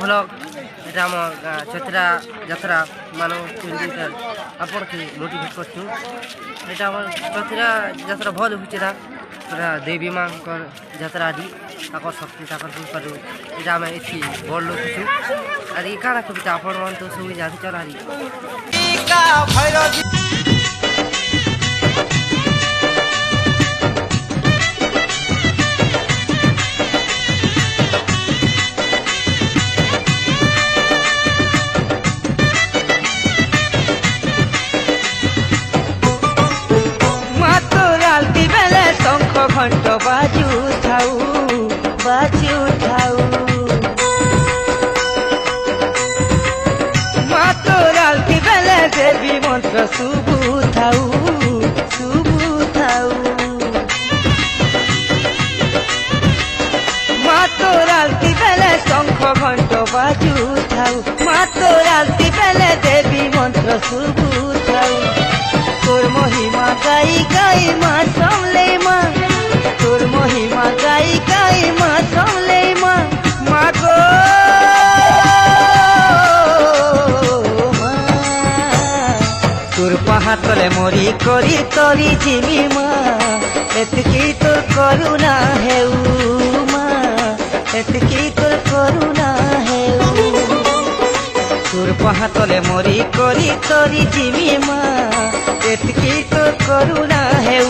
blog এটা আমার চৈত্রা যাত্রা মানুষ আপনাকে মোটিভেট করছু এটা আমার চৈত্রা যাত্রা ভাল হচ্ছে না পুরা দেবী মাঙ্কর যাত্রা আদি তাকর শক্তি তাকর কৃপারু এটা আমি এটি বড় লোক কিছু আর এই কারা কবিতা আপন মান তো সবই জাতি চল হারি ঘণ্ট বাজু থাউ মা তোর আলতি বেলে দেবী মন্ত্র শুভু থাউ মা তোর আলতি বেলে শঙ্খ ঘণ্ট বাজু থাউ মা তোর আলতি বেলে দেবী মন্ত্র শুভু থাউ তোর মহিমা গাই গাই মা সামলে মা তোর মহিমা গাই গাই মা সামলে মা মা গো তোর পাহাতলে মরি করি তরি জিমি মা এতকি তোর করুণা হেউ মা এতকি তোর করুণা হেউ তোর পাহাতলে মরি করি তরি জিমি মা এতকি তোর করুণা হেউ